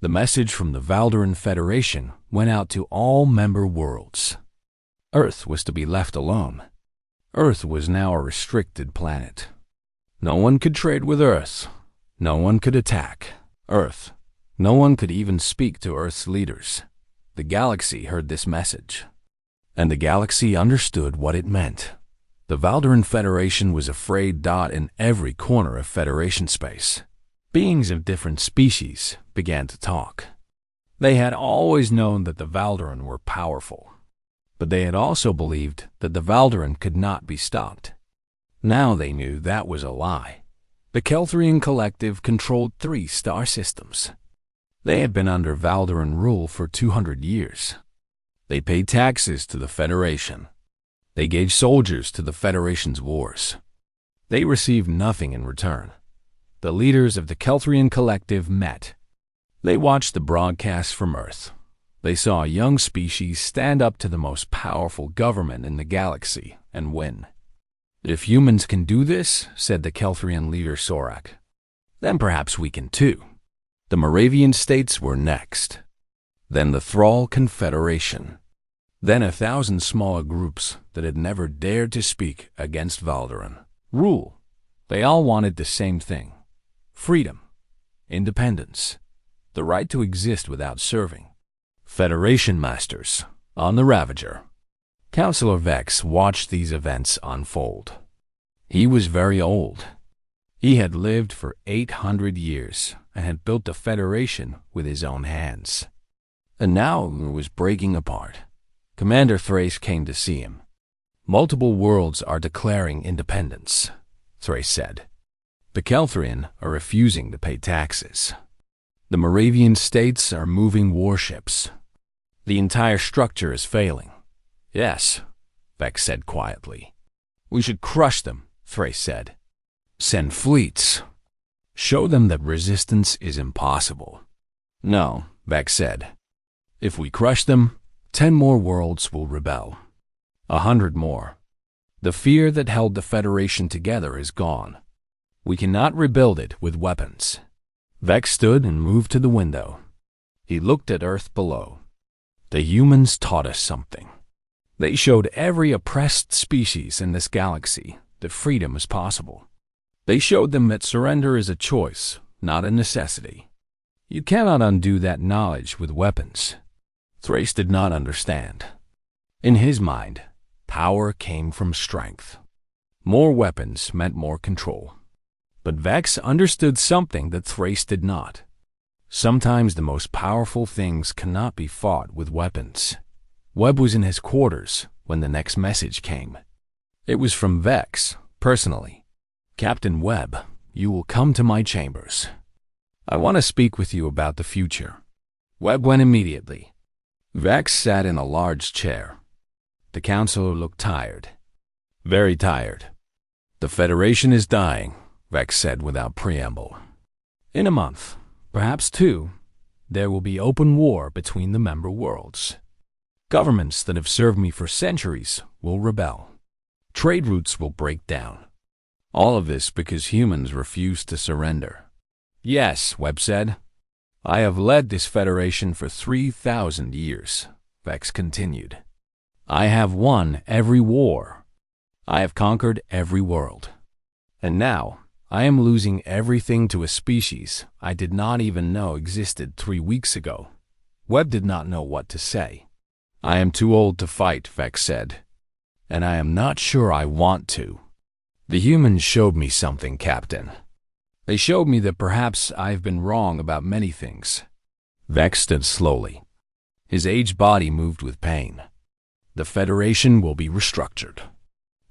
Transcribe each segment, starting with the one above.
The message from the Valderan Federation went out to all member worlds. Earth was to be left alone. Earth was now a restricted planet. No one could trade with Earth. No one could attack Earth. No one could even speak to Earth's leaders. The galaxy heard this message, and the galaxy understood what it meant. The Valderan Federation was afraid. In every corner of Federation space, beings of different species began to talk. They had always known that the Valderan were powerful, but they had also believed that the Valderan could not be stopped. Now they knew that was a lie. The Kelthrian Collective controlled 3 star systems. They had been under Valderan rule for 200 years. They paid taxes to the Federation. They gave soldiers to the Federation's wars. They received nothing in return. The leaders of the Kelthrian Collective met. They watched the broadcast from Earth. They saw a young species stand up to the most powerful government in the galaxy and win. "If humans can do this," said the Kelthrian leader Sorak, "then perhaps we can too." The Moravian states were next. Then the Thrall Confederation. Then 1,000 smaller groups that had never dared to speak against Valderan rule. They all wanted the same thing: freedom, independence, the right to exist without serving. Federation masters on the Ravager. Counselor Vex watched these events unfold. He was very old. He had lived for 800 years and had built the Federation with his own hands. And now it was breaking apart. Commander Thrace came to see him. "Multiple worlds are declaring independence," Thrace said. "The Kelthrian are refusing to pay taxes. The Moravian states are moving warships. The entire structure is failing." "Yes," Vex said quietly. "We should crush them," Thrace said. "Send fleets. Show them that resistance is impossible." "No," Vex said. "If we crush them, 10 more worlds will rebel. 100 more. The fear that held the Federation together is gone. We cannot rebuild it with weapons." Vex stood and moved to the window. He looked at Earth below. "The humans taught us something. They showed every oppressed species in this galaxy that freedom is possible. They showed them that surrender is a choice, not a necessity. You cannot undo that knowledge with weapons." Thrace did not understand. In his mind, power came from strength. More weapons meant more control. But Vex understood something that Thrace did not. Sometimes the most powerful things cannot be fought with weapons. Webb was in his quarters when the next message came. It was from Vex, personally. "Captain Webb, you will come to my chambers. I want to speak with you about the future." Webb went immediately. Vex sat in a large chair. The counselor looked tired. Very tired. "The Federation is dying," Vex said without preamble. "In a month, perhaps 2, there will be open war between the member worlds. Governments that have served me for centuries will rebel. Trade routes will break down. All of this because humans refuse to surrender." "Yes," Webb said. "I have led this Federation for 3,000 years, Vex continued. "I have won every war. I have conquered every world. And now, I am losing everything to a species I did not even know existed 3 weeks ago." Webb did not know what to say. "I am too old to fight," Vex said. "And I am not sure I want to. The humans showed me something, Captain. They showed me that perhaps I have been wrong about many things." Vex stood slowly. His aged body moved with pain. "The Federation will be restructured.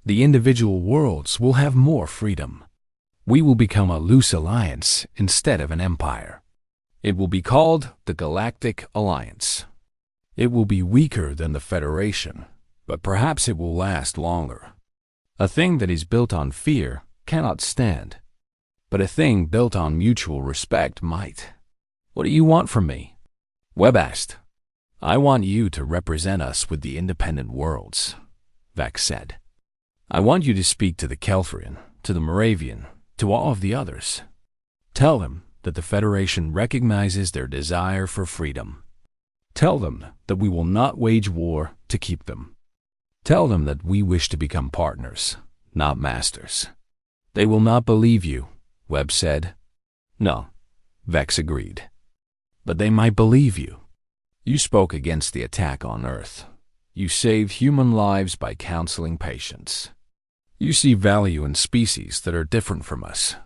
The individual worlds will have more freedom. We will become a loose alliance instead of an empire. It will be called the Galactic Alliance. It will be weaker than the Federation, but perhaps it will last longer. A thing that is built on fear cannot stand, but a thing built on mutual respect might." "What do you want from me?" Webb asked. "I want you to represent us with the independent worlds," Vex said. "I want you to speak to the Kelthrian, to the Moravian, to all of the others. Tell them that the Federation recognizes their desire for freedom. Tell them that we will not wage war to keep them. Tell them that we wish to become partners, not masters. They will not believe you, Webb said. No, Vex agreed. But they might believe you. You spoke against the attack on Earth. You saved human lives by counseling patients. You see value in species that are different from us.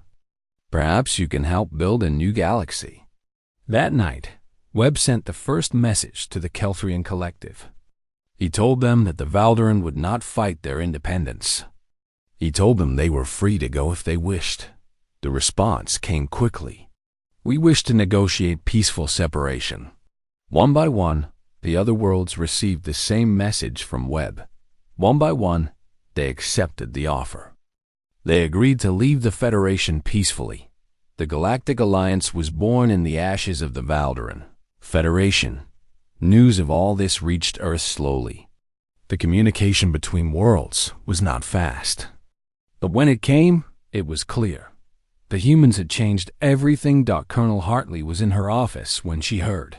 Perhaps you can help build a new galaxy. That night, Webb sent the first message to the Kelthrian Collective. He told them that the Valderan would not fight their independence. He told them they were free to go if they wished. The response came quickly. We wish to negotiate peaceful separation. One by one, the other worlds received the same message from Webb. One by one, they accepted the offer. They agreed to leave the Federation peacefully. The Galactic Alliance was born in the ashes of the Valderan. Federation. News of all this reached Earth slowly. The communication between worlds was not fast. But when it came, it was clear. The humans had changed everything. Colonel Hartley was in her office when she heard.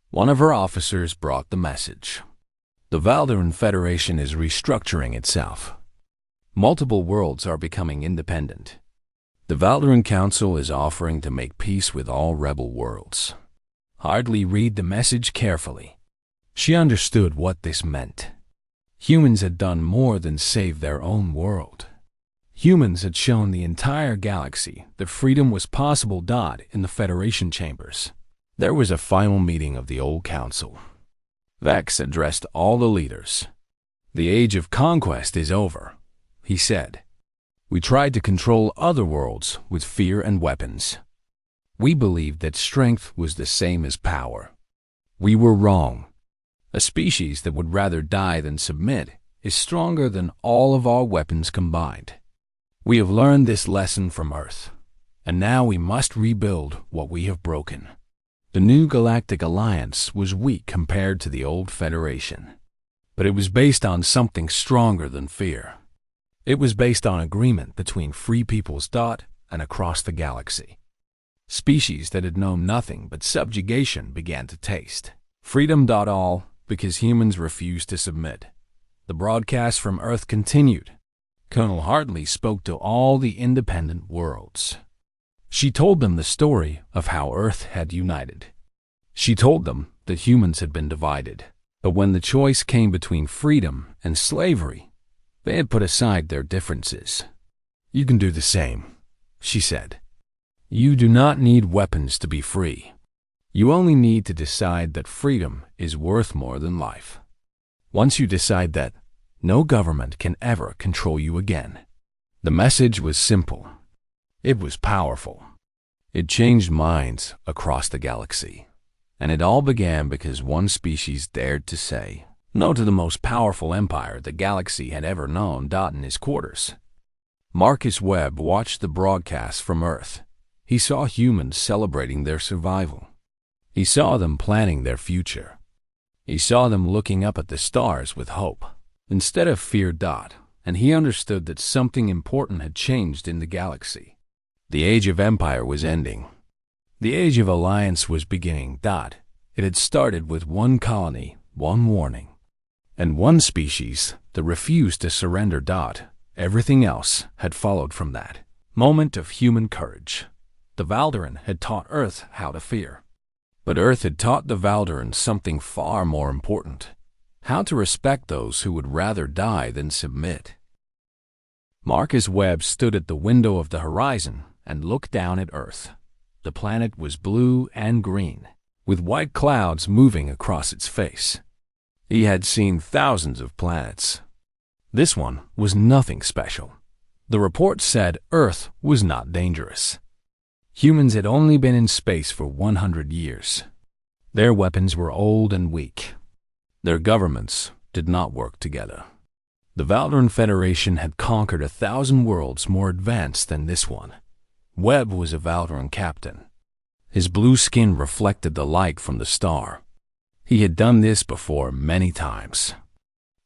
One of her officers brought the message. The Valderan Federation is restructuring itself. Multiple worlds are becoming independent. The Valderan Council is offering to make peace with all rebel worlds. Hartley read the message carefully. She understood what this meant. Humans had done more than save their own world. Humans had shown the entire galaxy that freedom was possible. In the Federation chambers, there was a final meeting of the old council. Vex addressed all the leaders. The age of conquest is over, he said. We tried to control other worlds with fear and weapons. We believed that strength was the same as power. We were wrong. A species that would rather die than submit is stronger than all of our weapons combined. We have learned this lesson from Earth, and now we must rebuild what we have broken. The new Galactic Alliance was weak compared to the old Federation, but it was based on something stronger than fear. It was based on agreement between free peoples. And across the galaxy. Species that had known nothing but subjugation began to taste freedom. All because humans refused to submit. The broadcast from Earth continued. Colonel Hartley spoke to all the independent worlds. She told them the story of how Earth had united. She told them that humans had been divided, but when the choice came between freedom and slavery, they had put aside their differences. You can do the same, she said. You do not need weapons to be free. You only need to decide that freedom is worth more than life. Once you decide that, no government can ever control you again. The message was simple. It was powerful. It changed minds across the galaxy. And it all began because one species dared to say no to the most powerful empire the galaxy had ever known. In his quarters, Marcus Webb watched the broadcast from Earth. He saw humans celebrating their survival. He saw them planning their future. He saw them looking up at the stars with hope instead of fear. And he understood that something important had changed in the galaxy. The age of empire was ending. The age of alliance was beginning. It had started with one colony, one warning, and one species that refused to surrender. Everything else had followed from that moment of human courage. The Valderan had taught Earth how to fear. But Earth had taught the Valderan something far more important: how to respect those who would rather die than submit. Marcus Webb stood at the window of the horizon and looked down at Earth. The planet was blue and green, with white clouds moving across its face. He had seen thousands of planets. This one was nothing special. The report said Earth was not dangerous. Humans had only been in space for 100 years. Their weapons were old and weak. Their governments did not work together. The Valderan Federation had conquered 1,000 worlds more advanced than this one. Webb was a Valderan captain. His blue skin reflected the light from the star. He had done this before many times.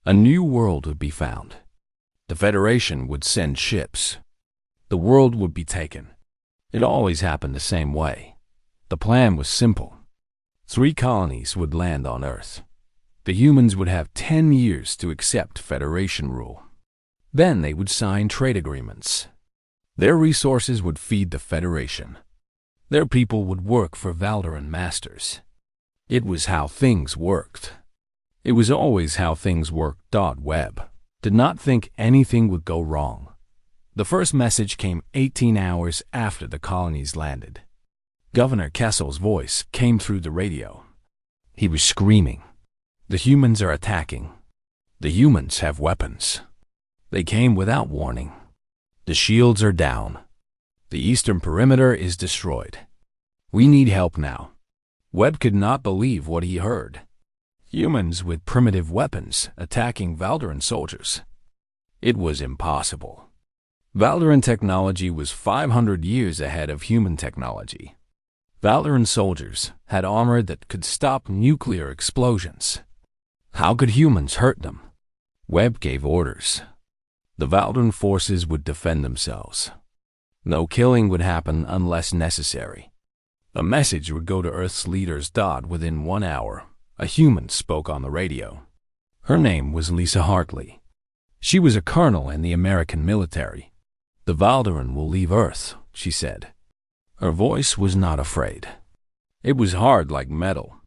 A new world would be found. The Federation would send ships. The world would be taken. It always happened the same way. The plan was simple. 3 colonies would land on Earth. The humans would have 10 years to accept Federation rule. Then they would sign trade agreements. Their resources would feed the Federation. Their people would work for Valderan masters. It was how things worked. It was always how things worked. Webb did not think anything would go wrong. The first message came 18 hours after the colonies landed. Governor Kessel's voice came through the radio. He was screaming. The humans are attacking. The humans have weapons. They came without warning. The shields are down. The eastern perimeter is destroyed. We need help now. Webb could not believe what he heard. Humans with primitive weapons attacking Valderan soldiers. It was impossible. Valderan technology was 500 years ahead of human technology. Valderan soldiers had armor that could stop nuclear explosions. How could humans hurt them? Webb gave orders. The Valderan forces would defend themselves. No killing would happen unless necessary. A message would go to Earth's leaders. Within 1 hour, a human spoke on the radio. Her name was Lisa Hartley. She was a colonel in the American military. The Valderan will leave Earth, she said. Her voice was not afraid. It was hard like metal.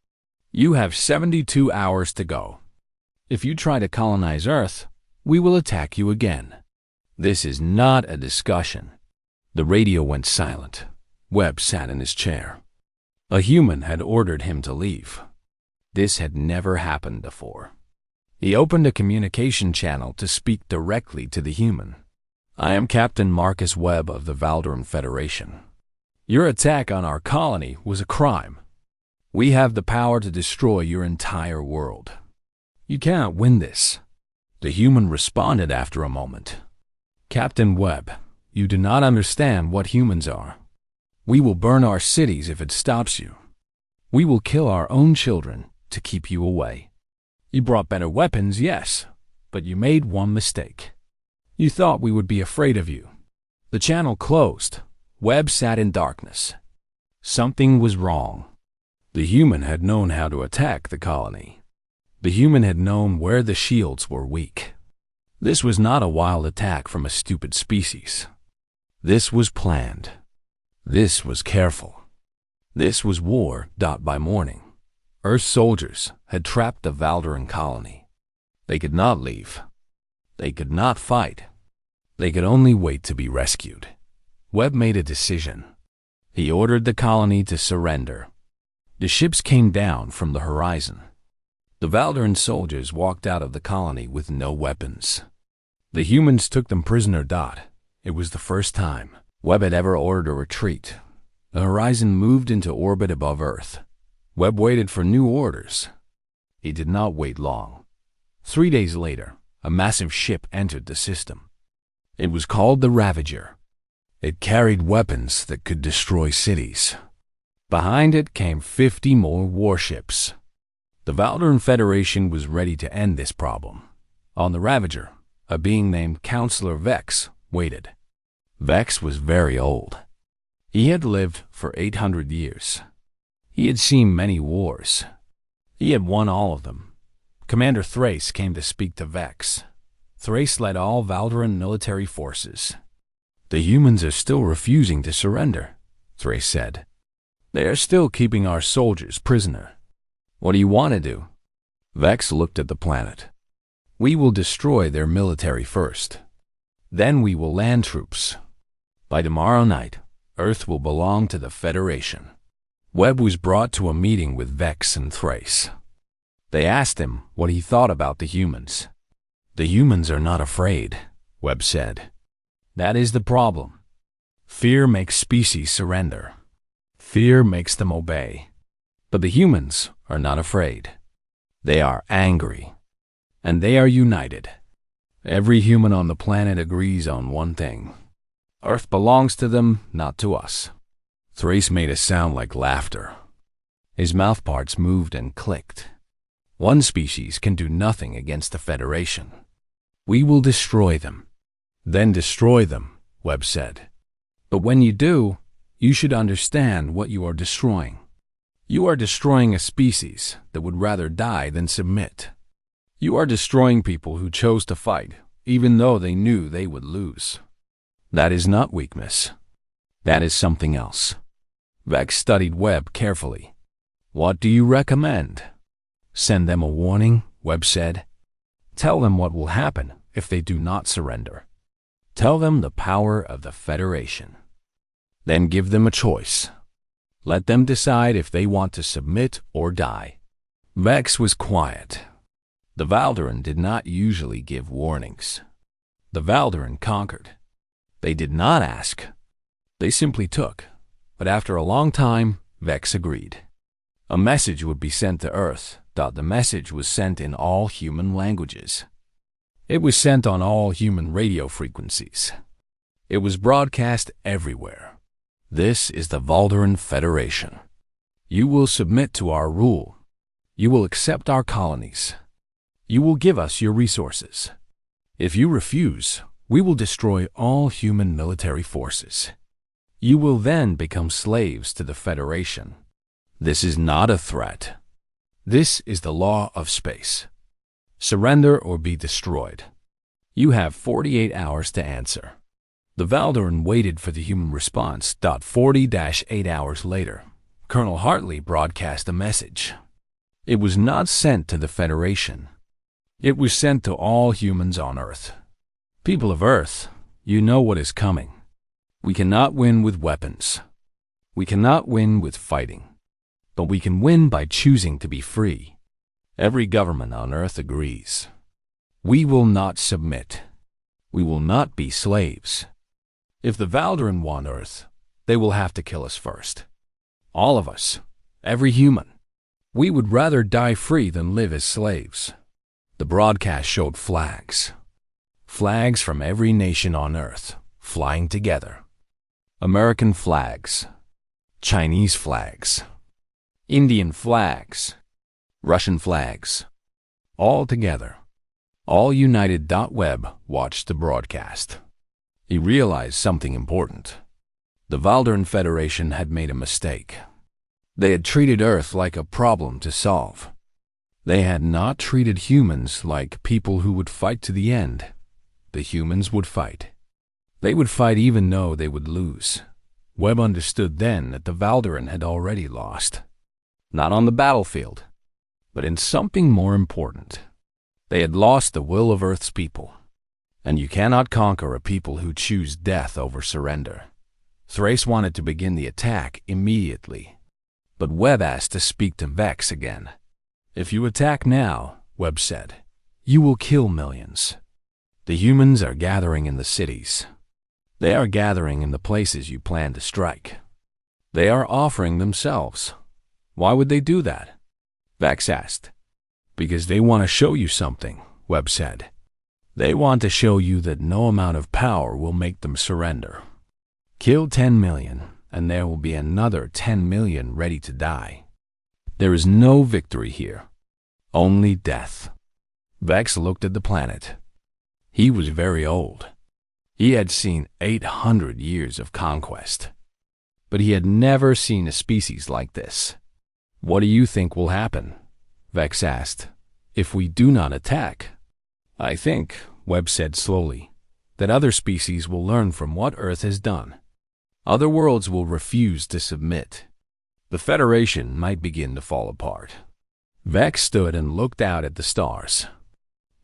You have 72 hours to go. If you try to colonize Earth, we will attack you again. This is not a discussion. The radio went silent. Webb sat in his chair. A human had ordered him to leave. This had never happened before. He opened a communication channel to speak directly to the human. I am Captain Marcus Webb of the Valderan Federation. Your attack on our colony was a crime. We have the power to destroy your entire world. You cannot win this. The human responded after a moment. Captain Webb, you do not understand what humans are. We will burn our cities if it stops you. We will kill our own children to keep you away. You brought better weapons, yes, but you made one mistake. You thought we would be afraid of you. The channel closed. Webb sat in darkness. Something was wrong. The human had known how to attack the colony. The human had known where the shields were weak. This was not a wild attack from a stupid species. This was planned. This was careful. This was war. By morning, Earth soldiers had trapped the Valderan colony. They could not leave. They could not fight. They could only wait to be rescued. Webb made a decision. He ordered the colony to surrender. The ships came down from the horizon. The Valderan soldiers walked out of the colony with no weapons. The humans took them prisoner. It was the first time Webb had ever ordered a retreat. The horizon moved into orbit above Earth. Webb waited for new orders. He did not wait long. 3 days later, a massive ship entered the system. It was called the Ravager. It carried weapons that could destroy cities. Behind it came 50 more warships. The Valderan Federation was ready to end this problem. On the Ravager, a being named Counselor Vex waited. Vex was very old. He had lived for 800 years. He had seen many wars. He had won all of them. Commander Thrace came to speak to Vex. Thrace led all Valderan military forces. The humans are still refusing to surrender, Thrace said. They are still keeping our soldiers prisoner. What do you want to do? Vex looked at the planet. We will destroy their military first. Then we will land troops. By tomorrow night, Earth will belong to the Federation. Webb was brought to a meeting with Vex and Thrace. They asked him what he thought about the humans. The humans are not afraid, Webb said. That is the problem. Fear makes species surrender. Fear makes them obey. But the humans are not afraid. They are angry. And they are united. Every human on the planet agrees on one thing. Earth belongs to them, not to us. Thrace made a sound like laughter. His mouthparts moved and clicked. One species can do nothing against the Federation. We will destroy them. Then destroy them, Webb said. But when you do, You should understand what you are destroying. You are destroying a species that would rather die than submit. You are destroying people who chose to fight, even though they knew they would lose. That is not weakness. That is something else. Vex studied Webb carefully. What do you recommend? Send them a warning, Webb said. Tell them what will happen if they do not surrender. Tell them the power of the Federation. Then give them a choice. Let them decide if they want to submit or die. Vex was quiet. The Valderan did not usually give warnings. The Valderan conquered. They did not ask. They simply took. But after a long time, Vex agreed. A message would be sent to Earth. The message was sent in all human languages. It was sent on all human radio frequencies. It was broadcast everywhere. This is the Valderan Federation. You will submit to our rule. You will accept our colonies. You will give us your resources. If you refuse, we will destroy all human military forces. You will then become slaves to the Federation. This is not a threat. This is the law of space. Surrender or be destroyed. You have 48 hours to answer. The Valderan waited for the human response. 40-8 hours later, Colonel Hartley broadcast a message. It was not sent to the Federation. It was sent to all humans on Earth. People of Earth, you know what is coming. We cannot win with weapons. We cannot win with fighting. But we can win by choosing to be free. Every government on Earth agrees. We will not submit. We will not be slaves. If the Valderan want Earth, they will have to kill us first. All of us, every human. We would rather die free than live as slaves. The broadcast showed flags. Flags from every nation on Earth, flying together. American flags. Chinese flags. Indian flags. Russian flags. All together. All united. Webb watched the broadcast. He realized something important. The Valderan Federation had made a mistake. They had treated Earth like a problem to solve. They had not treated humans like people who would fight to the end. The humans would fight. They would fight even though they would lose. Webb understood then that the Valderan had already lost. Not on the battlefield, but in something more important. They had lost the will of Earth's people. And you cannot conquer a people who choose death over surrender. Thrace wanted to begin the attack immediately. But Webb asked to speak to Vex again. If you attack now, Webb said, you will kill millions. The humans are gathering in the cities. They are gathering in the places you plan to strike. They are offering themselves. Why would they do that? Vex asked. Because they want to show you something, Webb said. They want to show you that no amount of power will make them surrender. Kill 10 million, and there will be another 10 million ready to die. There is no victory here, only death. Vex looked at the planet. He was very old. He had seen 800 years of conquest. But he had never seen a species like this. What do you think will happen? Vex asked. If we do not attack? I think, Webb said slowly, that other species will learn from what Earth has done. Other worlds will refuse to submit. The Federation might begin to fall apart. Vex stood and looked out at the stars.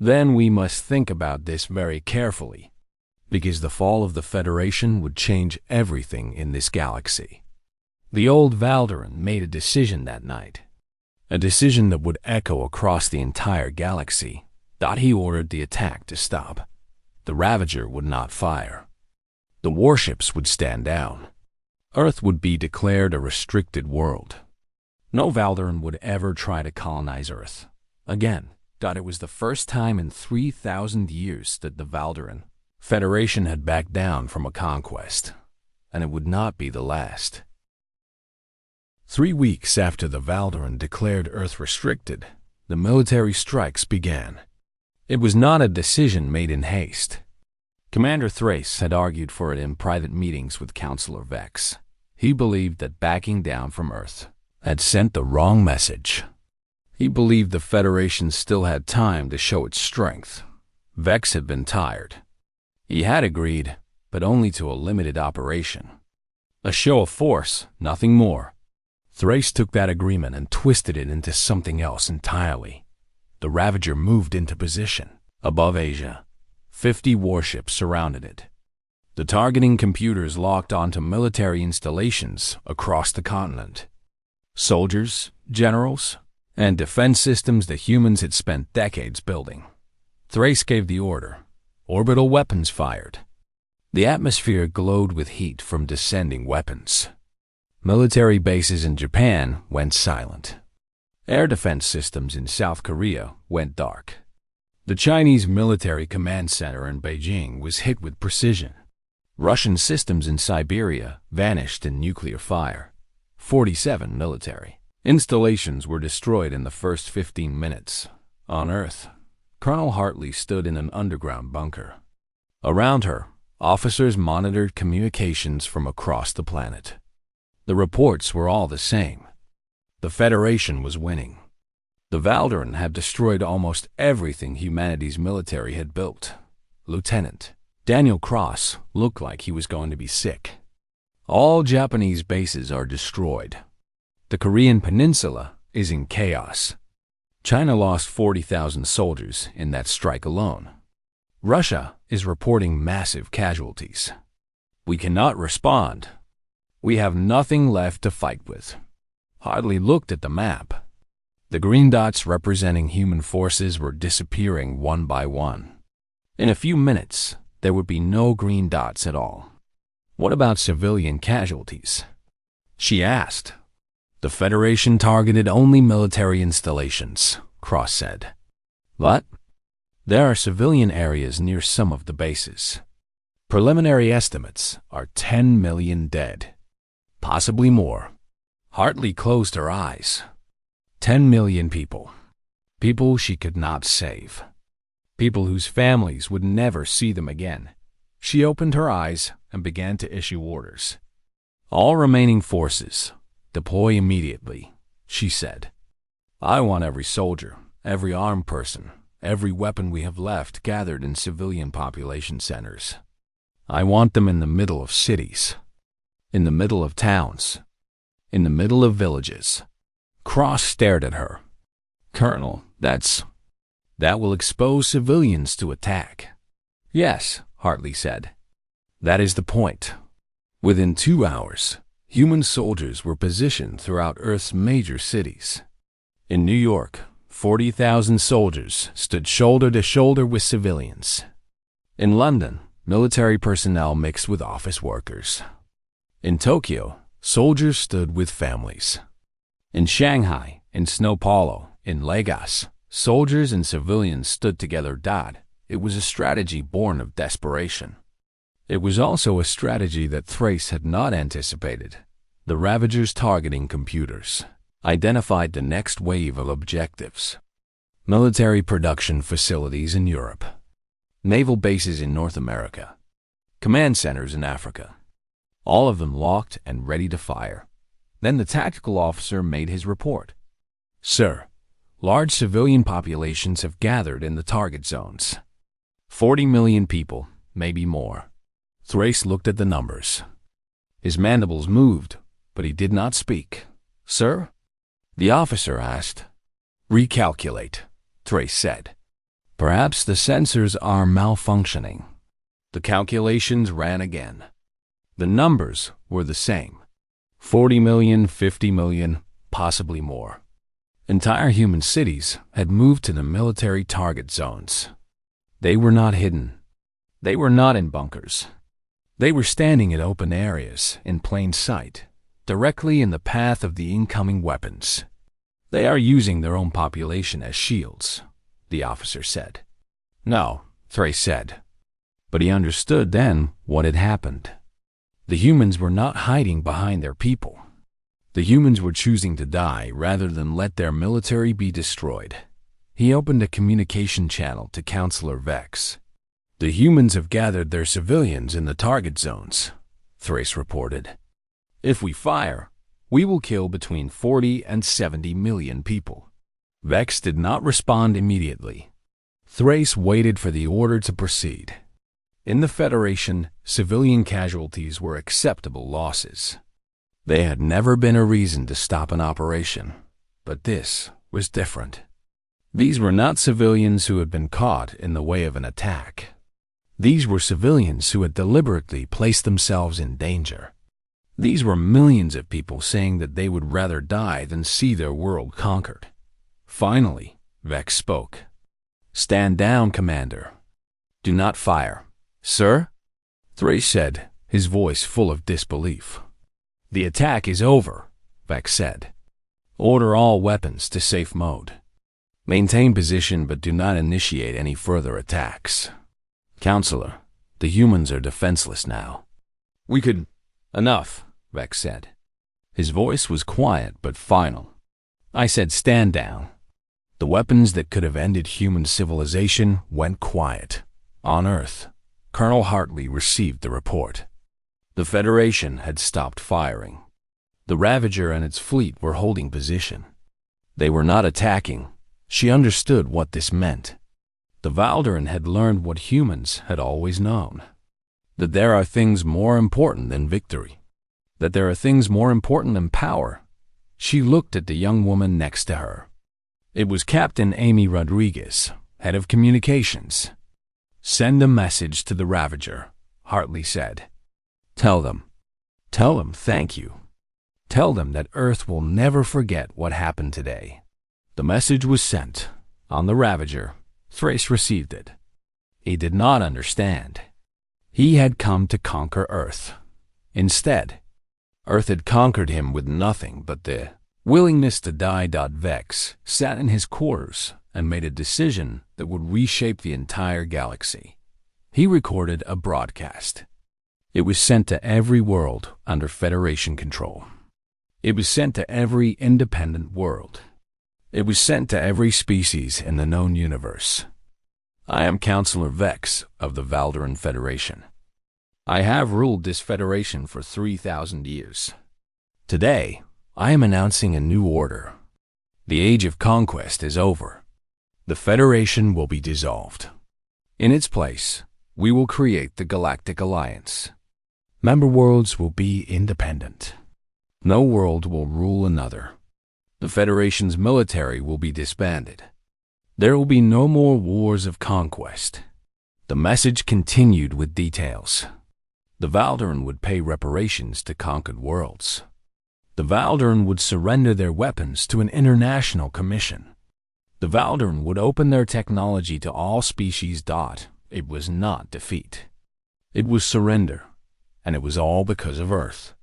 Then we must think about this very carefully, because the fall of the Federation would change everything in this galaxy. The old Valderan made a decision that night, a decision that would echo across the entire galaxy. He ordered the attack to stop. The Ravager would not fire. The warships would stand down. Earth would be declared a restricted world. No Valderan would ever try to colonize Earth again. It was the first time in 3,000 years that the Valderan Federation had backed down from a conquest, and it would not be the last. 3 weeks after the Valderan declared Earth restricted, the military strikes began. It was not a decision made in haste. Commander Thrace had argued for it in private meetings with Counselor Vex. He believed that backing down from Earth had sent the wrong message. He believed the Federation still had time to show its strength. Vex had been tired. He had agreed, but only to a limited operation. A show of force, nothing more. Thrace took that agreement and twisted it into something else entirely. The Ravager moved into position. Above Asia, 50 warships surrounded it. The targeting computers locked onto military installations across the continent. Soldiers, generals, and defense systems the humans had spent decades building. Thrace gave the order. Orbital weapons fired. The atmosphere glowed with heat from descending weapons. Military bases in Japan went silent. Air defense systems in South Korea went dark. The Chinese military command center in Beijing was hit with precision. Russian systems in Siberia vanished in nuclear fire. 47 military installations were destroyed in the first 15 minutes. On Earth, Colonel Hartley stood in an underground bunker. Around her, officers monitored communications from across the planet. The reports were all the same. The Federation was winning. The Valderan had destroyed almost everything humanity's military had built. Lieutenant Daniel Cross looked like he was going to be sick. All Japanese bases are destroyed. The Korean peninsula is in chaos. China lost 40,000 soldiers in that strike alone. Russia is reporting massive casualties. We cannot respond. We have nothing left to fight with. Hartley looked at the map. The green dots representing human forces were disappearing one by one. In a few minutes, there would be no green dots at all. What about civilian casualties? She asked. The Federation targeted only military installations, Cross said. But there are civilian areas near some of the bases. Preliminary estimates are 10 million dead. Possibly more. Hartley closed her eyes. 10 million people. People she could not save. People whose families would never see them again. She opened her eyes and began to issue orders. All remaining forces, deploy immediately, she said. I want every soldier, every armed person, every weapon we have left gathered in civilian population centers. I want them in the middle of cities, in the middle of towns, in the middle of villages. Cross stared at her. Colonel, that will expose civilians to attack. Yes, Hartley said. That is the point. Within 2 hours, human soldiers were positioned throughout Earth's major cities. In New York, 40,000 soldiers stood shoulder to shoulder with civilians. In London, military personnel mixed with office workers. In Tokyo, soldiers stood with families. In Shanghai, in Sao Paulo, in Lagos, soldiers and civilians stood together. It was a strategy born of desperation. It was also a strategy that Thrace had not anticipated. The Ravagers targeting computers identified the next wave of objectives. Military production facilities in Europe. Naval bases in North America. Command centers in Africa. All of them locked and ready to fire. Then the tactical officer made his report. Sir, large civilian populations have gathered in the target zones. 40 million people, maybe more. Thrace looked at the numbers. His mandibles moved, but he did not speak. Sir? The officer asked. Recalculate, Thrace said. Perhaps the sensors are malfunctioning. The calculations ran again. The numbers were the same. 40 million, 50 million, possibly more. Entire human cities had moved to the military target zones. They were not hidden. They were not in bunkers. They were standing in open areas, in plain sight, directly in the path of the incoming weapons. They are using their own population as shields, the officer said. No, Thrace said. But he understood then what had happened. The humans were not hiding behind their people. The humans were choosing to die rather than let their military be destroyed. He opened a communication channel to Counselor Vex. The humans have gathered their civilians in the target zones, Thrace reported. If we fire, we will kill between 40 and 70 million people. Vex did not respond immediately. Thrace waited for the order to proceed. In the Federation, civilian casualties were acceptable losses. They had never been a reason to stop an operation, but this was different. These were not civilians who had been caught in the way of an attack. These were civilians who had deliberately placed themselves in danger. These were millions of people saying that they would rather die than see their world conquered. Finally, Vex spoke. "Stand down, Commander. Do not fire." "Sir?" Thrace said, his voice full of disbelief. "The attack is over," Vex said. "Order all weapons to safe mode. Maintain position but do not initiate any further attacks. Counselor, the humans are defenseless now." "We could—" "Enough," Vex said. His voice was quiet but final. "I said stand down." The weapons that could have ended human civilization went quiet. On Earth, Colonel Hartley received the report. The Federation had stopped firing. The Ravager and its fleet were holding position. They were not attacking. She understood what this meant. The Valderan had learned what humans had always known. That there are things more important than victory. That there are things more important than power. She looked at the young woman next to her. It was Captain Amy Rodriguez, head of communications. "Send a message to the Ravager," Hartley said. Tell them thank you. Tell them that Earth will never forget what happened today." The message was sent. On the Ravager, Thrace received it. He did not understand. He had come to conquer Earth. Instead, Earth had conquered him with nothing but the willingness to die. Vex sat in his quarters and made a decision that would reshape the entire galaxy. He recorded a broadcast. It was sent to every world under Federation control. It was sent to every independent world. It was sent to every species in the known universe. "I am Counselor Vex of the Valderan Federation. I have ruled this Federation for 3,000 years. Today, I am announcing a new order. The age of conquest is over. The Federation will be dissolved. In its place, we will create the Galactic Alliance. Member worlds will be independent. No world will rule another. The Federation's military will be disbanded. There will be no more wars of conquest." The message continued with details. The Valderan would pay reparations to conquered worlds. The Valderan would surrender their weapons to an international commission. The Valderan would open their technology to all species. It was not defeat. It was surrender, and it was all because of Earth.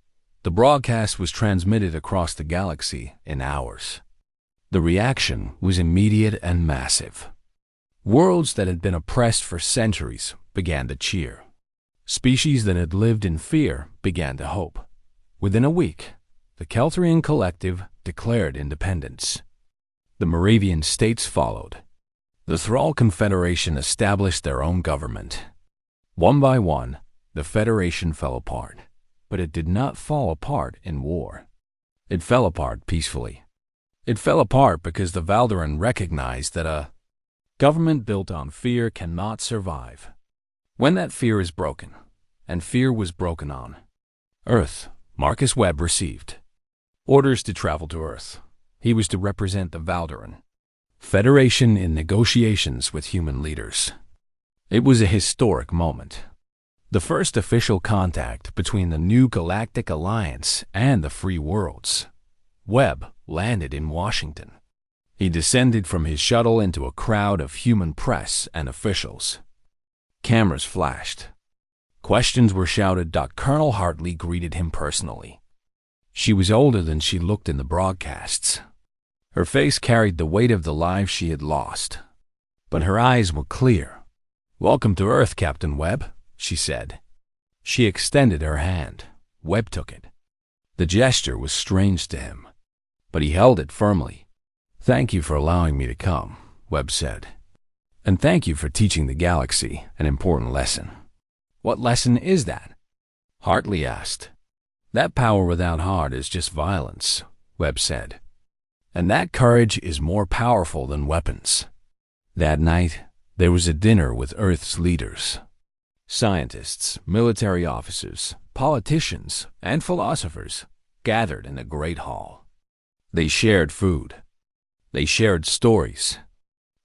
The broadcast was transmitted across the galaxy in hours. The reaction was immediate and massive. Worlds that had been oppressed for centuries began to cheer. Species that had lived in fear began to hope. Within a week, the Kelterian Collective declared independence. The Moravian states followed. The Thrall Confederation established their own government. One by one, the Federation fell apart, but it did not fall apart in war. It fell apart peacefully. It fell apart because the Valderan recognized that a government built on fear cannot survive. When that fear is broken, and fear was broken on Earth, Marcus Webb received orders to travel to Earth. He was to represent the Valderan Federation in negotiations with human leaders. It was a historic moment. The first official contact between the new Galactic Alliance and the Free Worlds. Webb landed in Washington. He descended from his shuttle into a crowd of human press and officials. Cameras flashed. Questions were shouted. Colonel Hartley greeted him personally. She was older than she looked in the broadcasts. Her face carried the weight of the lives she had lost, but her eyes were clear. "Welcome to Earth, Captain Webb," she said. She extended her hand. Webb took it. The gesture was strange to him, but he held it firmly. "Thank you for allowing me to come," Webb said. "And thank you for teaching the galaxy an important lesson." "What lesson is that?" Hartley asked. That power without heart is just violence, Webb said. And that courage is more powerful than weapons. That night, there was a dinner with Earth's leaders. Scientists, military officers, politicians, and philosophers gathered in a great hall. They shared food. They shared stories.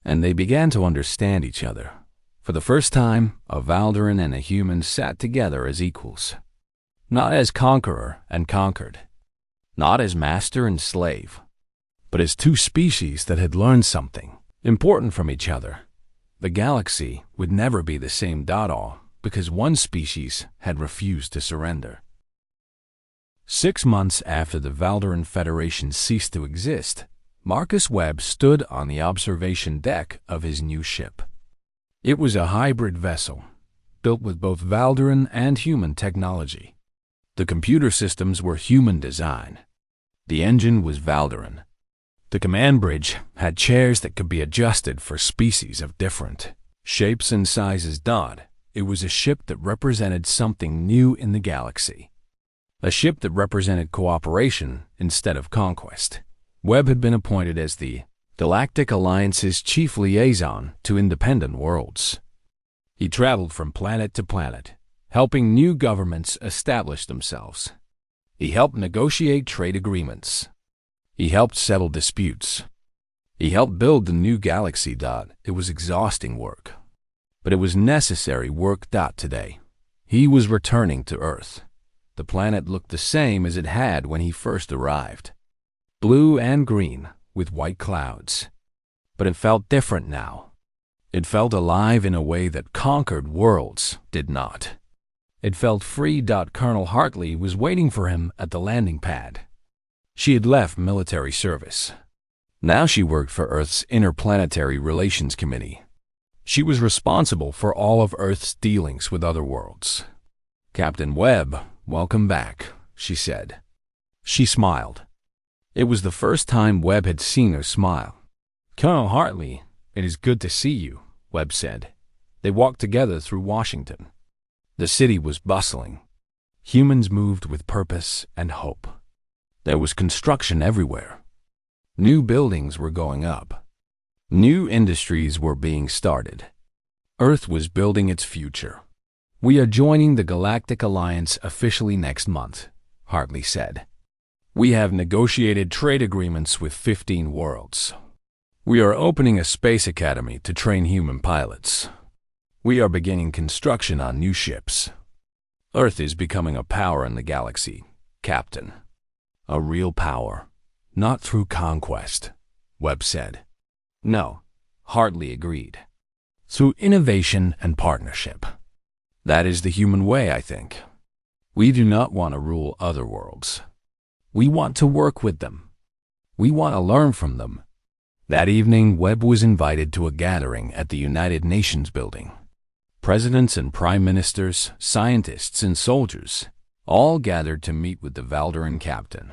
And they began to understand each other. For the first time, a Valdaran and a human sat together as equals. Not as conqueror and conquered. Not as master and slave. But as two species that had learned something important from each other. The galaxy would never be the same all because one species had refused to surrender. 6 months after the Valdaran Federation ceased to exist, Marcus Webb stood on the observation deck of his new ship. It was a hybrid vessel, built with both Valdaran and human technology. The computer systems were human design. The engine was Valdaran. The command bridge had chairs that could be adjusted for species of different shapes and sizes. It was a ship that represented something new in the galaxy. A ship that represented cooperation instead of conquest. Webb had been appointed as the Galactic Alliance's chief liaison to independent worlds. He traveled from planet to planet, helping new governments establish themselves. He helped negotiate trade agreements. He helped settle disputes. He helped build the new galaxy. It was exhausting work, but it was necessary work. Today, he was returning to Earth. The planet looked the same as it had when he first arrived. Blue and green with white clouds. But it felt different now. It felt alive in a way that conquered worlds did not. It felt free. Colonel Hartley was waiting for him at the landing pad. She had left military service. Now she worked for Earth's Interplanetary Relations Committee. She was responsible for all of Earth's dealings with other worlds. "Captain Webb, welcome back," she said. She smiled. It was the first time Webb had seen her smile. "Colonel Hartley, it is good to see you," Webb said. They walked together through Washington. The city was bustling. Humans moved with purpose and hope. There was construction everywhere. New buildings were going up. New industries were being started. Earth was building its future. "We are joining the Galactic Alliance officially next month," Hartley said. "We have negotiated trade agreements with 15 worlds. We are opening a space academy to train human pilots. We are beginning construction on new ships. Earth is becoming a power in the galaxy, Captain. A real power, not through conquest," Webb said. "No," Hartley agreed. "Through innovation and partnership. That is the human way, I think. We do not want to rule other worlds. We want to work with them. We want to learn from them." That evening, Webb was invited to a gathering at the United Nations building. Presidents and prime ministers, scientists and soldiers, all gathered to meet with the Valdaran captain.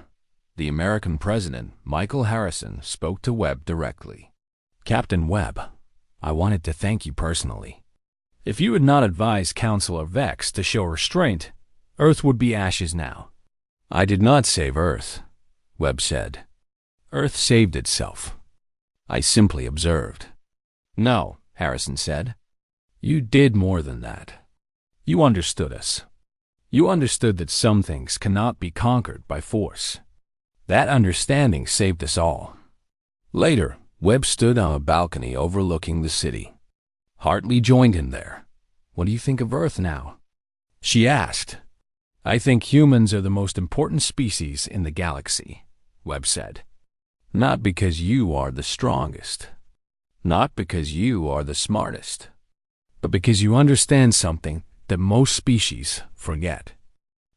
The American president, Michael Harrison, spoke to Webb directly. "Captain Webb, I wanted to thank you personally. If you had not advised Counselor Vex to show restraint, Earth would be ashes now." "I did not save Earth," Webb said. "Earth saved itself. I simply observed." "No," Harrison said. "You did more than that. You understood us. You understood that some things cannot be conquered by force. That understanding saved us all." Later, Webb stood on a balcony overlooking the city. Hartley joined him there. "What do you think of Earth now?" she asked. "I think humans are the most important species in the galaxy," Webb said. "Not because you are the strongest. Not because you are the smartest. But because you understand something that most species forget.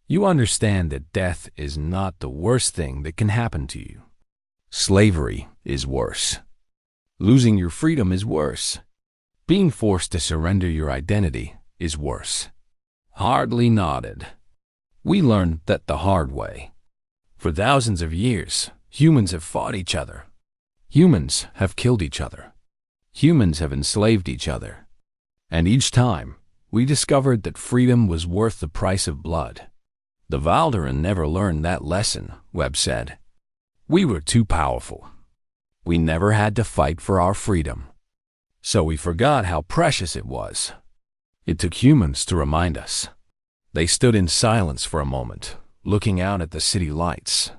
You understand that death is not the worst thing that can happen to you. Slavery is worse. Losing your freedom is worse. Being forced to surrender your identity is worse." Hartley nodded. "We learned that the hard way. For thousands of years, humans have fought each other. Humans have killed each other. Humans have enslaved each other. And each time, we discovered that freedom was worth the price of blood. The Valderan never learned that lesson, Webb said. We were too powerful. We never had to fight for our freedom. So we forgot how precious it was. It took humans to remind us. They stood in silence for a moment, looking out at the city lights.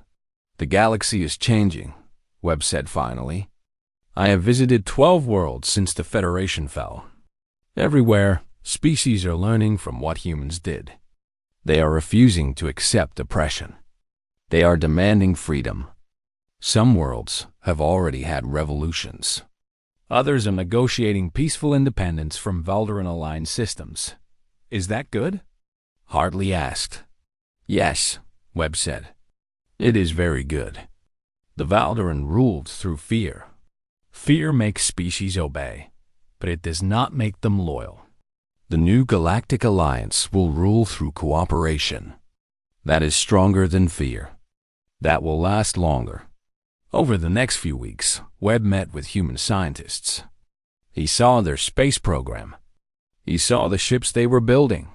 The galaxy is changing, Webb said finally. I have visited 12 worlds since the Federation fell. Everywhere, species are learning from what humans did. They are refusing to accept oppression. They are demanding freedom. Some worlds have already had revolutions. Others are negotiating peaceful independence from Valderan-aligned systems. Is that good? Hartley asked. Yes, Webb said. It is very good. The Valderan ruled through fear. Fear makes species obey, but it does not make them loyal. The new Galactic Alliance will rule through cooperation. That is stronger than fear. That will last longer. Over the next few weeks, Webb met with human scientists. He saw their space program. He saw the ships they were building.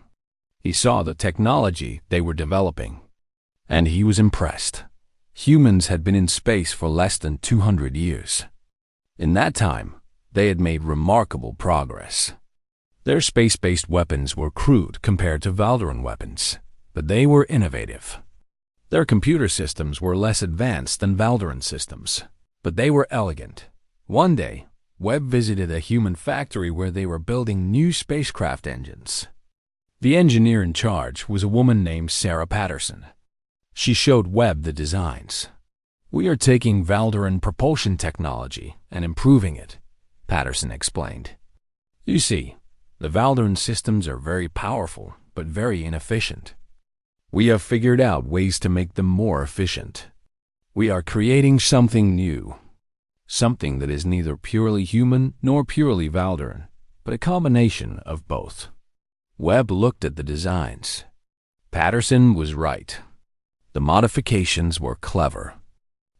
He saw the technology they were developing. And he was impressed. Humans had been in space for less than 200 years. In that time, they had made remarkable progress. Their space-based weapons were crude compared to Valderan weapons, but they were innovative. Their computer systems were less advanced than Valderan systems, but they were elegant. One day, Webb visited a human factory where they were building new spacecraft engines. The engineer in charge was a woman named Sarah Patterson. She showed Webb the designs. We are taking Valderan propulsion technology and improving it, Patterson explained. You see, the Valderan systems are very powerful, but very inefficient. We have figured out ways to make them more efficient. We are creating something new. Something that is neither purely human nor purely Valderan, but a combination of both. Webb looked at the designs. Patterson was right. The modifications were clever.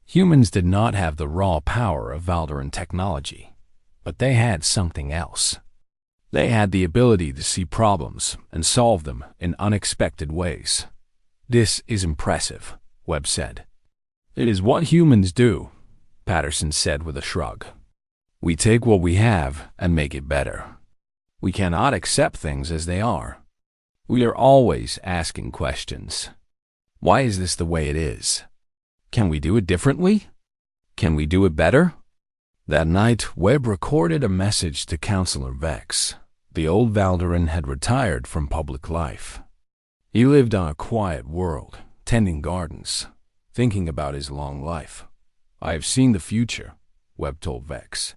Humans did not have the raw power of Valderan technology, but they had something else. They had the ability to see problems and solve them in unexpected ways. This is impressive, Webb said. It is what humans do, Patterson said with a shrug. We take what we have and make it better. We cannot accept things as they are. We are always asking questions. Why is this the way it is? Can we do it differently? Can we do it better? That night, Webb recorded a message to Counselor Vex. The old Valderan had retired from public life. He lived on a quiet world, tending gardens, thinking about his long life. I have seen the future, Webb told Vex.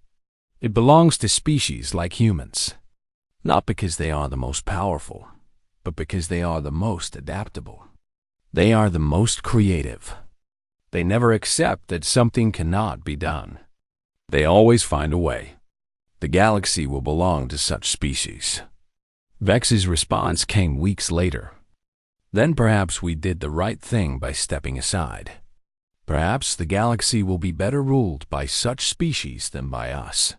It belongs to species like humans, not because they are the most powerful, but because they are the most adaptable. They are the most creative. They never accept that something cannot be done. They always find a way. The galaxy will belong to such species. Vex's response came weeks later. Then perhaps we did the right thing by stepping aside. Perhaps the galaxy will be better ruled by such species than by us.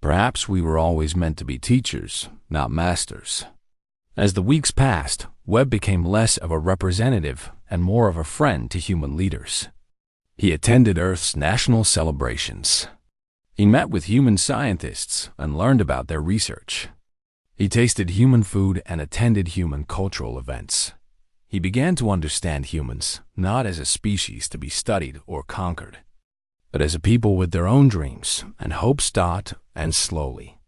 Perhaps we were always meant to be teachers, not masters. As the weeks passed, Webb became less of a representative and more of a friend to human leaders. He attended Earth's national celebrations. He met with human scientists and learned about their research. He tasted human food and attended human cultural events. He began to understand humans not as a species to be studied or conquered, but as a people with their own dreams and hopes. And slowly,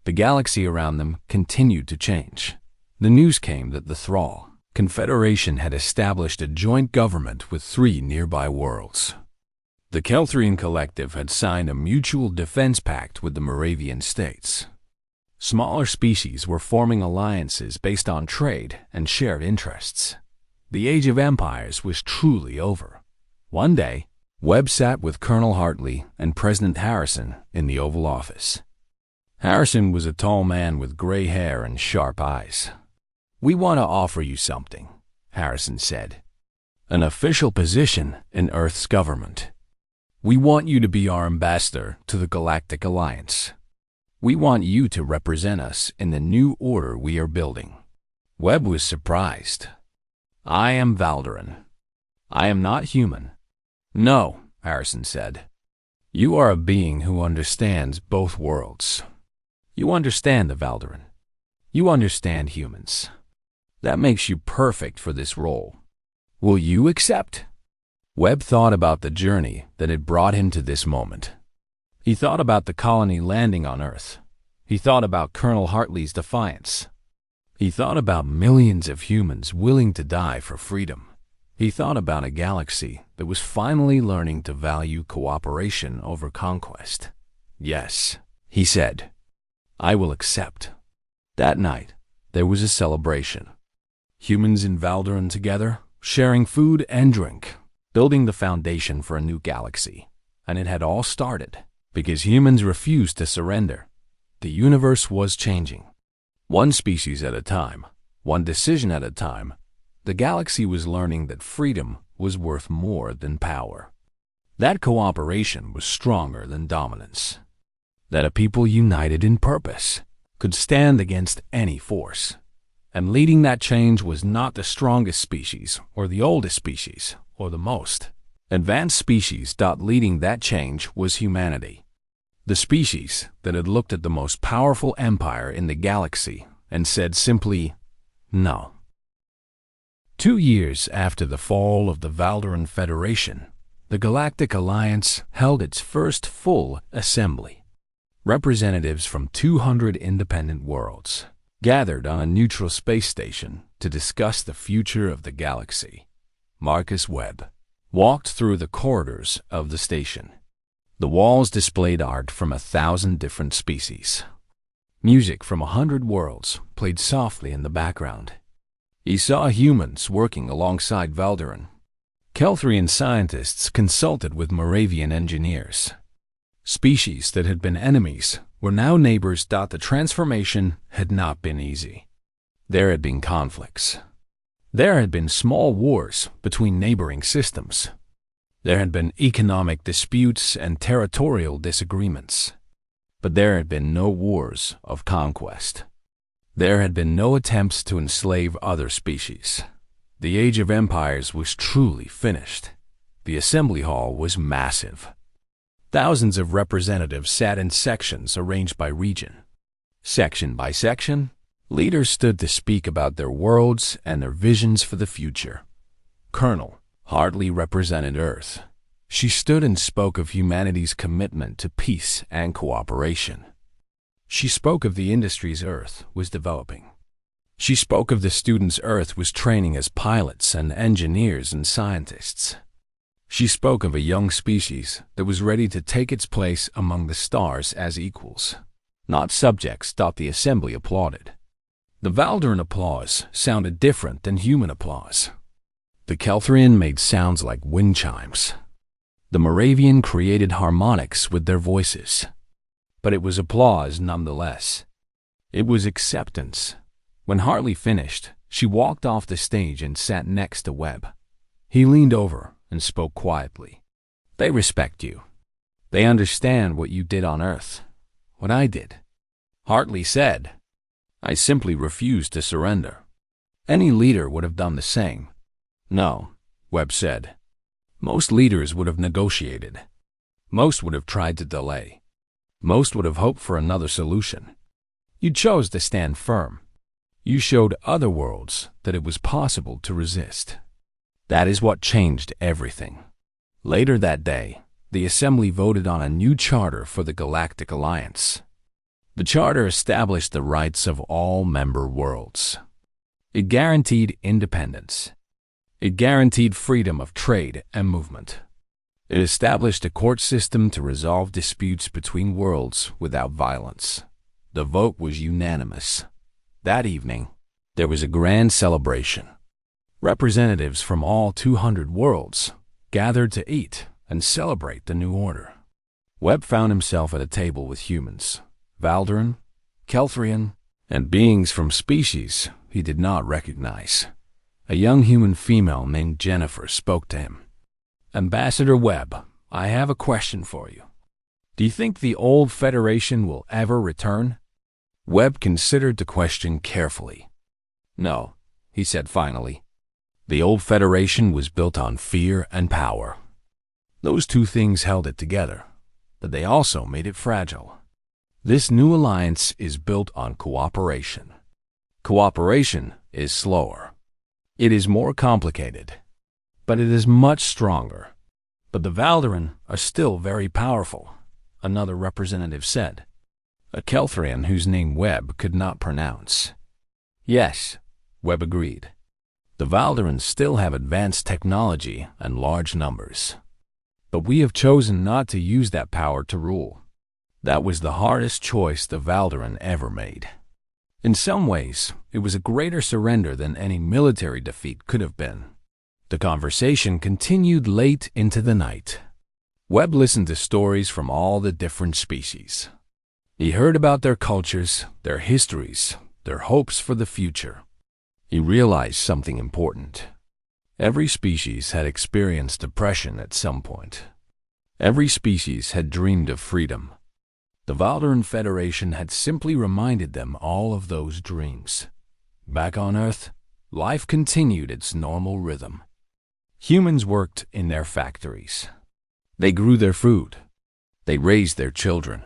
the galaxy around them continued to change. The news came that the Thrall Confederation had established a joint government with 3 nearby worlds. The Kelthrian Collective had signed a mutual defense pact with the Moravian states. Smaller species were forming alliances based on trade and shared interests. The Age of Empires was truly over. One day, Webb sat with Colonel Hartley and President Harrison in the Oval Office. Harrison was a tall man with gray hair and sharp eyes. "We want to offer you something," Harrison said. "An official position in Earth's government. We want you to be our ambassador to the Galactic Alliance. We want you to represent us in the new order we are building." Webb was surprised. I am Valderin. I am not human. No, Harrison said. You are a being who understands both worlds. You understand the Valderin. You understand humans. That makes you perfect for this role. Will you accept? Webb thought about the journey that had brought him to this moment. He thought about the colony landing on Earth. He thought about Colonel Hartley's defiance. He thought about millions of humans willing to die for freedom. He thought about a galaxy that was finally learning to value cooperation over conquest. Yes, he said, I will accept. That night, there was a celebration. Humans in Valderin together, sharing food and drink, building the foundation for a new galaxy. And it had all started because humans refused to surrender. The universe was changing. One species at a time, one decision at a time, the galaxy was learning that freedom was worth more than power. That cooperation was stronger than dominance. That a people united in purpose could stand against any force. And leading that change was not the strongest species or the oldest species or the most advanced species. Leading that change was humanity. The species that had looked at the most powerful empire in the galaxy and said simply, no. 2 years after the fall of the Valderin Federation, the Galactic Alliance held its first full assembly. Representatives from 200 independent worlds gathered on a neutral space station to discuss the future of the galaxy. Marcus Webb walked through the corridors of the station. The walls displayed art from 1,000 different species. Music from 100 worlds played softly in the background. He saw humans working alongside Valderin. Kelthrian scientists consulted with Moravian engineers. Species that had been enemies were now neighbors. The transformation had not been easy. There had been conflicts. There had been small wars between neighboring systems. There had been economic disputes and territorial disagreements. But there had been no wars of conquest. There had been no attempts to enslave other species. The Age of Empires was truly finished. The assembly hall was massive. Thousands of representatives sat in sections arranged by region. Section by section, leaders stood to speak about their worlds and their visions for the future. Colonel Hartley represented Earth. She stood and spoke of humanity's commitment to peace and cooperation. She spoke of the industries Earth was developing. She spoke of the students Earth was training as pilots and engineers and scientists. She spoke of a young species that was ready to take its place among the stars as equals, not subjects. The assembly applauded. The Valderin applause sounded different than human applause. The Kelthrian made sounds like wind chimes. The Moravian created harmonics with their voices. But it was applause nonetheless. It was acceptance. When Hartley finished, she walked off the stage and sat next to Webb. He leaned over and spoke quietly. They respect you. They understand what you did on Earth, what I did. Hartley said, I simply refused to surrender. Any leader would have done the same. No, Webb said. Most leaders would have negotiated. Most would have tried to delay. Most would have hoped for another solution. You chose to stand firm. You showed other worlds that it was possible to resist. That is what changed everything. Later that day, the Assembly voted on a new charter for the Galactic Alliance. The charter established the rights of all member worlds. It guaranteed independence. It guaranteed freedom of trade and movement. It established a court system to resolve disputes between worlds without violence. The vote was unanimous. That evening, there was a grand celebration. Representatives from all 200 worlds gathered to eat and celebrate the new order. Webb found himself at a table with humans, Valderin, Kelthrian, and beings from species he did not recognize. A young human female named Jennifer spoke to him. Ambassador Webb, I have a question for you. Do you think the old Federation will ever return? Webb considered the question carefully. No, he said finally. The old Federation was built on fear and power. Those two things held it together, but they also made it fragile. This new alliance is built on cooperation. Cooperation is slower. It is more complicated, but it is much stronger. But the Valdaran are still very powerful, another representative said, a Kelthrian whose name Webb could not pronounce. Yes, Webb agreed. The Valdarans still have advanced technology and large numbers. But we have chosen not to use that power to rule. That was the hardest choice the Valdaran ever made. In some ways, it was a greater surrender than any military defeat could have been. The conversation continued late into the night. Webb listened to stories from all the different species. He heard about their cultures, their histories, their hopes for the future. He realized something important. Every species had experienced depression at some point. Every species had dreamed of freedom. The Valdaran Federation had simply reminded them all of those dreams. Back on Earth, life continued its normal rhythm. Humans worked in their factories. They grew their food. They raised their children.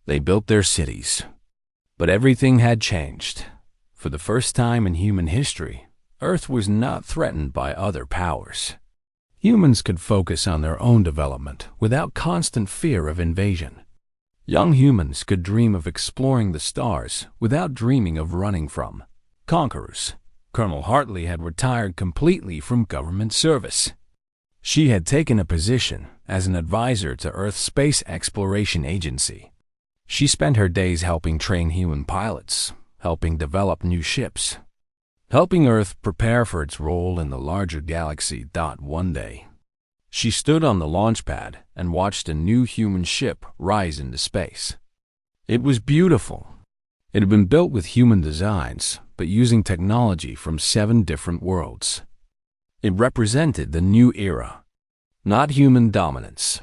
They built their cities. But everything had changed. For the first time in human history, Earth was not threatened by other powers. Humans could focus on their own development without constant fear of invasion. Young humans could dream of exploring the stars without dreaming of running from conquerors. Colonel Hartley had retired completely from government service. She had taken a position as an advisor to Earth's Space Exploration Agency. She spent her days helping train human pilots, helping develop new ships, helping Earth prepare for its role in the larger galaxy. One day, she stood on the launch pad and watched a new human ship rise into space. It was beautiful. It had been built with human designs, but using technology from 7 different worlds. It represented the new era. Not human dominance,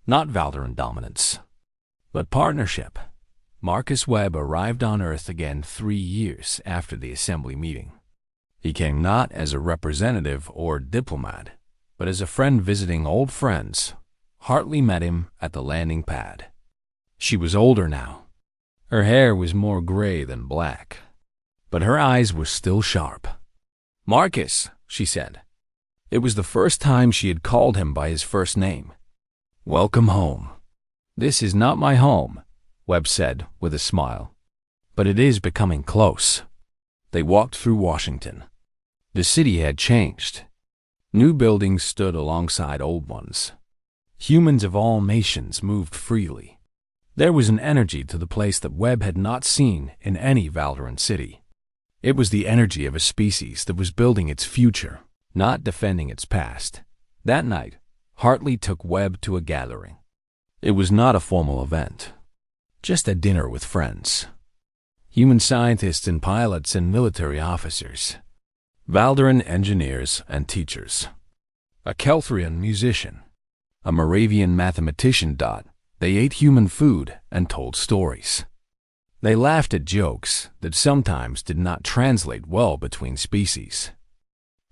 not Valdaran dominance, but partnership. Marcus Webb arrived on Earth again 3 years after the assembly meeting. He came not as a representative or diplomat, but as a friend visiting old friends. Hartley met him at the landing pad. She was older now. Her hair was more gray than black, but her eyes were still sharp. "Marcus," she said. It was the first time she had called him by his first name. "Welcome home." "This is not my home," Webb said with a smile, "but it is becoming close." They walked through Washington. The city had changed. New buildings stood alongside old ones. Humans of all nations moved freely. There was an energy to the place that Webb had not seen in any Valdaran city. It was the energy of a species that was building its future, not defending its past. That night, Hartley took Webb to a gathering. It was not a formal event, just a dinner with friends. Human scientists and pilots and military officers. Valdaran engineers and teachers. A Kelthrian musician. A Moravian mathematician. They ate human food and told stories. They laughed at jokes that sometimes did not translate well between species.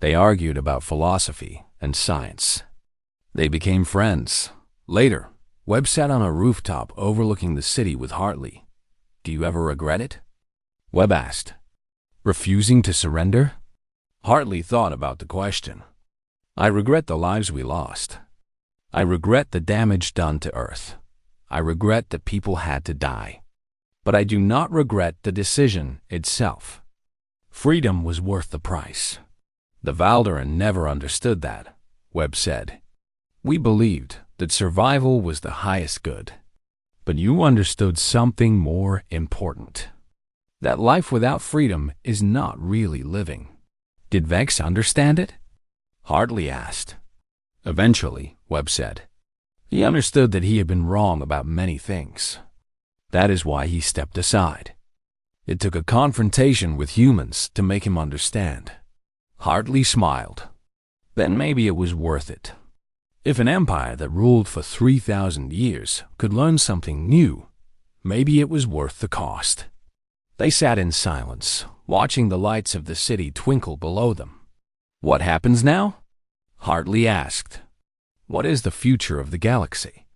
They argued about philosophy and science. They became friends. Later, Webb sat on a rooftop overlooking the city with Hartley. "Do you ever regret it?" Webb asked. "Refusing to surrender?" Hartley thought about the question. "I regret the lives we lost. I regret the damage done to Earth. I regret that people had to die. But I do not regret the decision itself. Freedom was worth the price." "The Valdaran never understood that," Webb said. "We believed that survival was the highest good. But you understood something more important. That life without freedom is not really living." "Did Vex understand it?" Hartley asked. "Eventually," Webb said. "He understood that he had been wrong about many things. That is why he stepped aside. It took a confrontation with humans to make him understand." Hartley smiled. "Then maybe it was worth it. If an empire that ruled for 3,000 years could learn something new, maybe it was worth the cost." They sat in silence, watching the lights of the city twinkle below them. What happens now? Hartley asked. What is the future of the galaxy?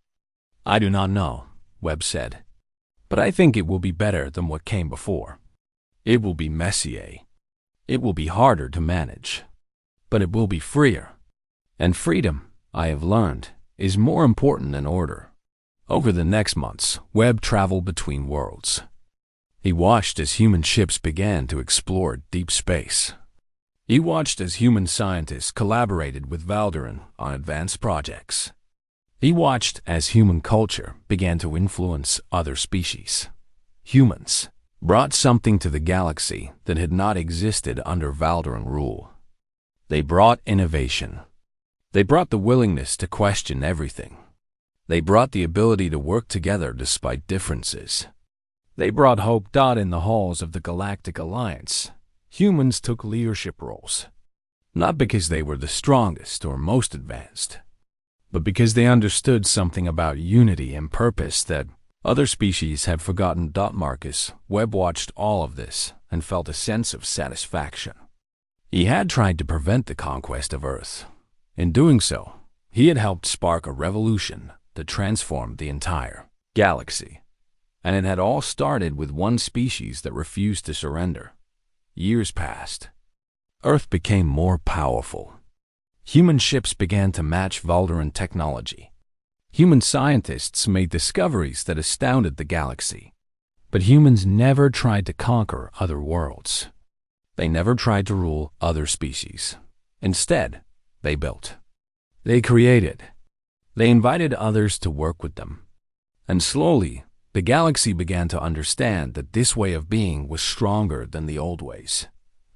I do not know, Webb said, but I think it will be better than what came before. It will be messier. It will be harder to manage, but it will be freer. And freedom, I have learned, is more important than order. Over the next months, Webb traveled between worlds. He watched as human ships began to explore deep space. He watched as human scientists collaborated with Valderan on advanced projects. He watched as human culture began to influence other species. Humans brought something to the galaxy that had not existed under Valderan rule. They brought innovation. They brought the willingness to question everything. They brought the ability to work together despite differences. They brought hope. In the halls of the Galactic Alliance, humans took leadership roles, not because they were the strongest or most advanced, but because they understood something about unity and purpose that other species had forgotten. Marcus Webb watched all of this and felt a sense of satisfaction. He had tried to prevent the conquest of Earth. In doing so, he had helped spark a revolution that transformed the entire galaxy. And it had all started with one species that refused to surrender. Years passed. Earth became more powerful. Human ships began to match Valderan technology. Human scientists made discoveries that astounded the galaxy. But humans never tried to conquer other worlds. They never tried to rule other species. Instead, they built. They created. They invited others to work with them. And slowly, the galaxy began to understand that this way of being was stronger than the old ways.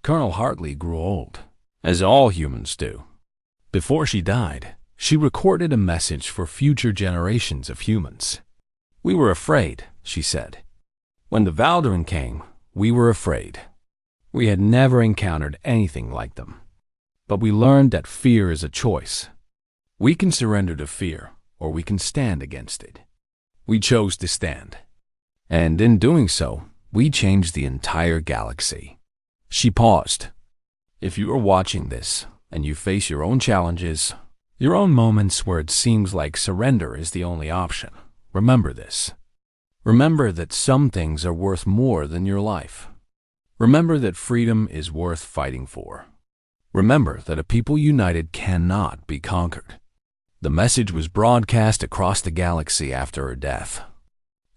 Colonel Hartley grew old, as all humans do. Before she died, she recorded a message for future generations of humans. We were afraid, she said. When the Valderan came, we were afraid. We had never encountered anything like them. But we learned that fear is a choice. We can surrender to fear, or we can stand against it. We chose to stand. And in doing so, we changed the entire galaxy. She paused. If you are watching this, and you face your own challenges, your own moments where it seems like surrender is the only option, remember this. Remember that some things are worth more than your life. Remember that freedom is worth fighting for. Remember that a people united cannot be conquered. The message was broadcast across the galaxy after her death,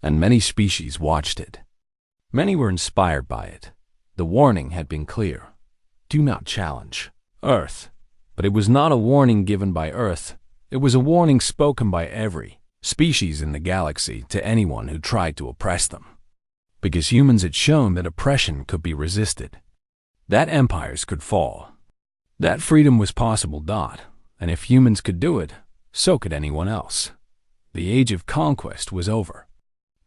and many species watched it. Many were inspired by it. The warning had been clear. Do not challenge Earth. But it was not a warning given by Earth. It was a warning spoken by every species in the galaxy to anyone who tried to oppress them. Because humans had shown that oppression could be resisted, that empires could fall, that freedom was possible. And if humans could do it, so could anyone else. The age of conquest was over.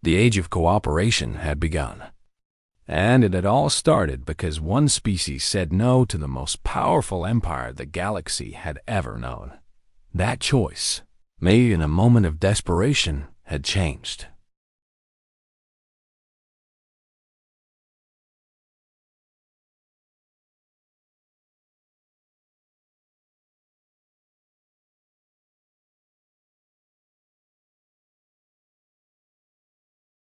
The age of cooperation had begun. And it had all started because one species said no to the most powerful empire the galaxy had ever known. That choice, made in a moment of desperation, had changed